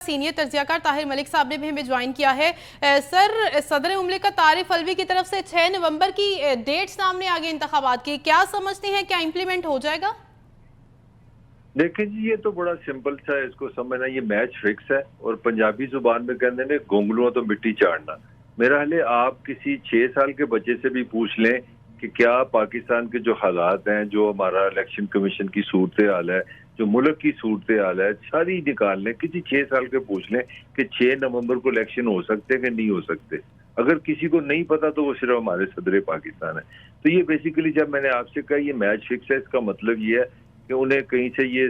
Senior तज्जियाकार Tahir Malik साहब ने भी हमें ज्वाइन किया है। सर, सदर मुमलिकत तारिफ अलवी की तरफ से 6 नवंबर की डेट सामने आ गई इंतखाबात की, क्या समझते हैं, क्या इम्प्लीमेंट हो जाएगा? देखिए जी, ये तो बड़ा सिंपल सा है, इसको समझना। ये मैच फिक्स है और पंजाबी जुबान में कहते हैं गोंगलुओं तो मिट्टी चाड़ना। मेरा हाल है, आप किसी 6 साल के बच्चे से भी पूछ लें कि क्या पाकिस्तान के जो हालात हैं, जो हमारा इलेक्शन कमीशन की सूरत हाल है, जो मुल्क की सूरत हाल है, सारी निकाल लें, किसी 6 साल के पूछ लें कि 6 नवंबर को इलेक्शन हो सकते हैं कि नहीं हो सकते। अगर किसी को नहीं पता तो वो सिर्फ हमारे सदर पाकिस्तान है। तो ये बेसिकली, जब मैंने आपसे कहा ये मैच फिक्स है, इसका मतलब ये है कि उन्हें कहीं से ये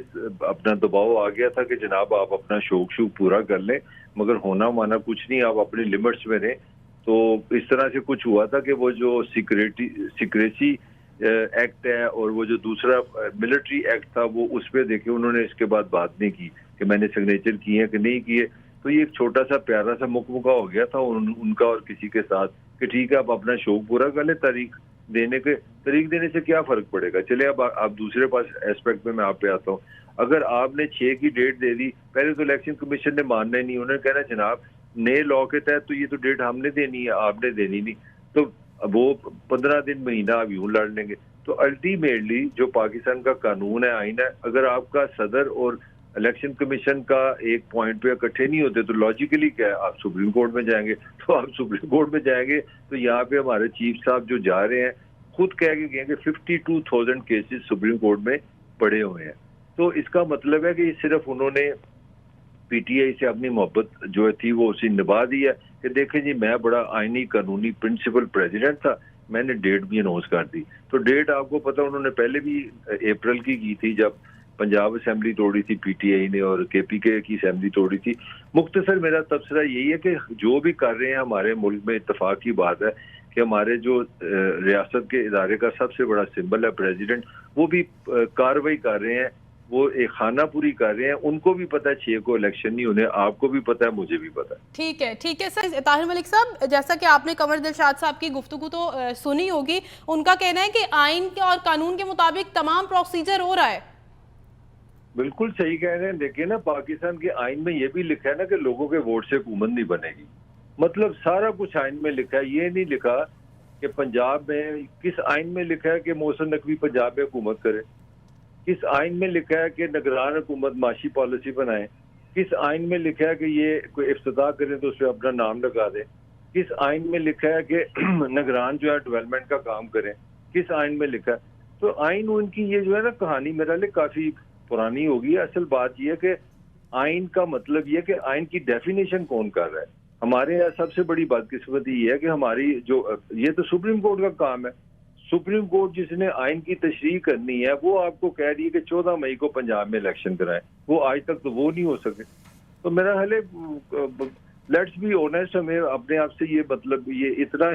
अपना दबाव आ गया था कि जनाब आप अपना शौक पूरा कर लें, मगर होना माना कुछ नहीं, आप अपनी लिमिट्स में रहें। तो इस तरह से कुछ हुआ था कि वो जो सिक्रेसी एक्ट है और वो जो दूसरा मिलिट्री एक्ट था, वो उस पर देखे उन्होंने इसके बाद बात नहीं की कि मैंने सिग्नेचर किए हैं कि नहीं किए। तो ये एक छोटा सा प्यारा सा मुकमुका हो गया था उनका और किसी के साथ कि ठीक है आप अपना शौक पूरा कर लें। तारीख देने से क्या फर्क पड़ेगा। चले अब आप दूसरे पास एस्पेक्ट में मैं आप पे आता हूँ। अगर आपने 6 की डेट दे दी, पहले तो इलेक्शन कमीशन ने मानना ही नहीं, उन्होंने कहना जनाब नए लॉ के तहत तो ये तो डेट हमने देनी है, आपने देनी नहीं। तो वो 15 दिन महीना आप यूं लड़ लेंगे। तो अल्टीमेटली जो पाकिस्तान का कानून है, आइन है, अगर आपका सदर और इलेक्शन कमीशन का एक पॉइंट पे इकट्ठे नहीं होते तो लॉजिकली क्या है, आप सुप्रीम कोर्ट में जाएंगे। तो आप सुप्रीम कोर्ट में जाएंगे तो यहाँ पे हमारे चीफ साहब जो जा रहे हैं खुद कह के गए कि 52,000 केसेस सुप्रीम कोर्ट में पड़े हुए हैं। तो इसका मतलब है कि सिर्फ उन्होंने पीटीआई से अपनी मोहब्बत जो थी वो उसी निभा दी है कि देखें जी मैं बड़ा आईनी कानूनी प्रिंसिपल प्रेसिडेंट था, मैंने डेट भी अनाउंस कर दी। तो डेट आपको पता उन्होंने पहले भी अप्रैल की थी, जब पंजाब असेंबली तोड़ी थी पीटीआई ने और केपीके की असेंबली तोड़ी थी। मुख्तसर मेरा तबसरा यही है कि जो भी कर रहे हैं हमारे मुल्क में, इत्तेफाक की बात है कि हमारे जो रियासत के इदारे का सबसे बड़ा सिंबल है प्रेसिडेंट, वो भी कार्रवाई कर रहे हैं, वो एक खाना पूरी कर रहे हैं। उनको भी पता है 6 को इलेक्शन नहीं होने, आपको भी पता है, मुझे भी पता है। ठीक है सर। ताहिर मलिक साहब, जैसा कि आपने कमर दिलशाद साहब की गुफ्तगू तो सुनी होगी, उनका कहना है कि आइन के और कानून के मुताबिक तमाम प्रोसीजर हो रहा है। बिल्कुल सही कह रहे हैं। देखिए ना, पाकिस्तान के आइन में ये भी लिखा है ना कि लोगों के वोट से हुकूमत नहीं बनेगी। मतलब सारा कुछ आइन में लिखा है। ये नहीं लिखा कि पंजाब में, किस आइन में लिखा है कि मोहसिन नकवी पंजाब में हुकूमत करे, किस आइन में लिखा है कि निगरान हुकूमत माशी पॉलिसी बनाए, किस आइन में लिखा है कि ये कोई इफ्तिताह करें तो उस पर अपना नाम लगा दे, किस आइन में लिखा है कि निगरान जो है डेवलपमेंट का काम करें, किस आइन में लिखा है। तो आइन उनकी ये जो है ना कहानी मेरे लिए काफी पुरानी होगी। असल बात यह है कि आइन का मतलब यह है कि आइन की डेफिनेशन कौन कर रहा है। हमारे यहाँ सबसे बड़ी बदकिस्मती ये है कि हमारी जो, ये तो सुप्रीम कोर्ट का काम है। सुप्रीम कोर्ट जिसने आइन की तशरीह करनी है वो आपको कह रही है कि 14 मई को पंजाब में इलेक्शन कराएं। वो आज तक तो वो नहीं हो सके। तो मेरा ख्याल है, लेट्स बी ऑनेस्ट, हमें अपने आप से ये मतलब ये इतना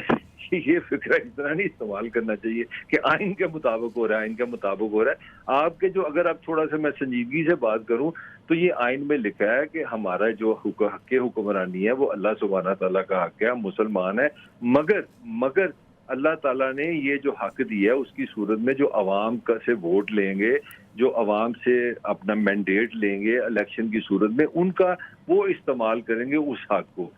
ये फिक्र इतना नहीं इस्तेमाल करना चाहिए कि आइन के मुताबिक हो रहा है, आइन के मुताबिक हो रहा है। आपके जो, अगर आप थोड़ा सा मैं संजीदगी से बात करूं तो ये आइन में लिखा है कि हमारा जो हक हुक्मरानी है वो अल्लाह सुब्हाना तआला का हक है, हम मुसलमान है। मगर अल्लाह ताला ने ये जो हक दिया है उसकी सूरत में जो अवाम का से वोट लेंगे, जो अवाम से अपना मैंडेट लेंगे इलेक्शन की सूरत में, उनका वो इस्तेमाल करेंगे उस हक को।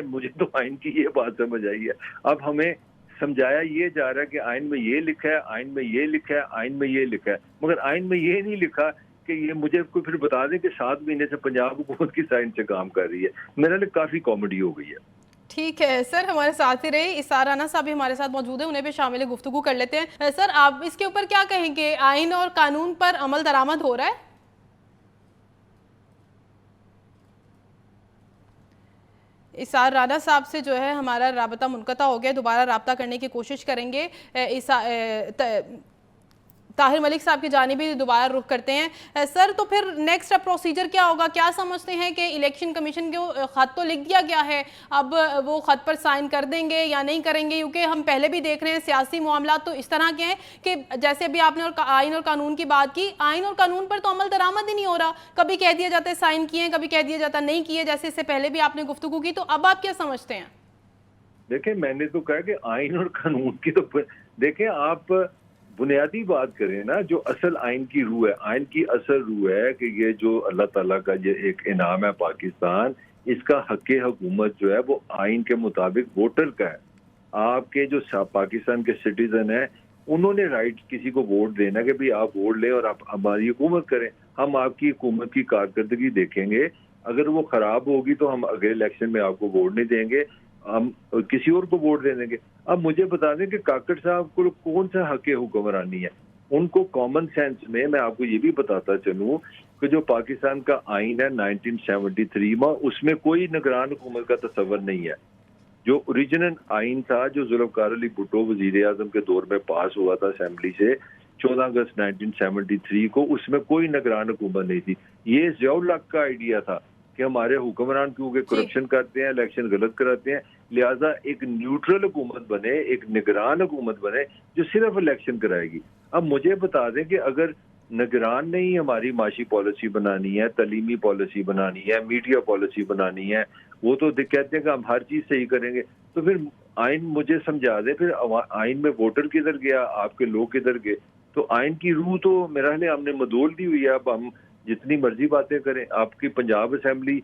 मुझे तो आइन की ये बात समझ आई है। अब हमें समझाया ये जा रहा है कि आइन में ये लिखा है, आइन में ये लिखा है, आइन में ये लिखा है, मगर आइन में ये नहीं लिखा कि ये मुझे कोई फिर बता दें कि 7 महीने से पंजाब हुकूमत की साइन से काम कर रही है। मेरे लिए काफी कॉमेडी हो गई है। ठीक है सर, हमारे साथ ही रहे इसार राना साहब भी हमारे साथ मौजूद है, उन्हें भी शामिल गुफ्तगू कर लेते हैं। सर, आप इसके ऊपर क्या कहेंगे? आइन और कानून पर अमल दरामद हो रहा है? इसार राना साहब से जो है हमारा राबता मुनक़ता हो गया, दोबारा राबता करने की कोशिश करेंगे। ताहिर मलिक साहब की जानिब भी दोबारा रुख करते हैं। सर, तो फिर नेक्स्ट प्रोसीजर क्या होगा? क्या समझते हैं कि इलेक्शन कमीशन को ख़त तो लिख दिया गया है, अब वो ख़त पर साइन कर देंगे या नहीं करेंगे? क्योंकि हम पहले भी देख रहे हैं सियासी मामला तो इस तरह के हैं कि जैसे अभी आपने आइन और कानून की बात की, आइन और कानून पर तो अमल दरामद ही नहीं हो रहा। कभी कह दिया जाता है साइन किए, कभी कह दिया जाता नहीं किए, जैसे इससे पहले भी आपने गुफ्तगू की। तो अब आप क्या समझते हैं? देखिए, मैंने तो कहा कि आइन और कानून की तो देखें आप, बुनियादी बात करें ना, जो असल आइन की रूह है, आइन की असल रूह है कि ये जो अल्लाह ताला का ये एक इनाम है पाकिस्तान, इसका हक़ हुकूमत जो है वो आइन के मुताबिक वोटर का है। आपके जो पाकिस्तान के सिटीजन हैं, उन्होंने राइट किसी को वोट देना कि भाई आप वोट लें और आप हमारी हुकूमत करें। हम आपकी हुकूमत की कारकर्दगी देखेंगे, अगर वो खराब होगी तो हम अगले इलेक्शन में आपको वोट नहीं देंगे, हम किसी और को वोट दे देंगे। अब मुझे बता दें कि काकड़ साहब को कौन सा हक हुक्मरानी है। उनको कॉमन सेंस में मैं आपको ये भी बताता चलूं कि जो पाकिस्तान का आइन है 1973 में, उसमें कोई निगरान हुकूमत का तस्वर नहीं है। जो ओरिजिनल आइन था, जो जुल्फ़िकार अली भुट्टो वजीर आजम के दौर में पास हुआ था असेंबली से 14 अगस्त 1973 को, उसमें कोई निगरान हुकूमत नहीं थी। ये ज़ियाउल हक का आइडिया था कि हमारे हुक्मरान क्योंकि करप्शन करते हैं, इलेक्शन गलत कराते हैं, लिहाजा एक न्यूट्रल हुकूमत बने, एक निगरान हुकूमत बने जो सिर्फ इलेक्शन कराएगी। अब मुझे बता दें कि अगर निगरान ने ही हमारी माशी पॉलिसी बनानी है, तलीमी पॉलिसी बनानी है, मीडिया पॉलिसी बनानी है, वो तो कहते हैं कि हम हर चीज सही करेंगे, तो फिर आइन मुझे समझा दे, फिर आइन में वोटर किधर गया, आपके लोग किधर गए? तो आइन की रूह तो मेरा ख्याल हमने मदोल दी हुई है। अब हम जितनी मर्जी बातें करें, आपकी पंजाब असेंबली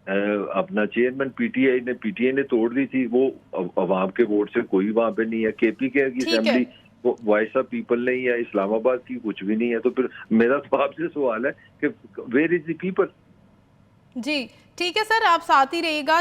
अपना चेयरमैन पीटीआई ने तोड़ दी थी, वो अवाम के वोट से कोई वहां पे नहीं है। केपीके की असेंबली वो वॉइस ऑफ पीपल नहीं है, इस्लामाबाद की कुछ भी नहीं है। तो फिर मेरा तो आपसे सवाल है कि वेयर इज द पीपल? जी ठीक है सर, आप साथ ही रहिएगा।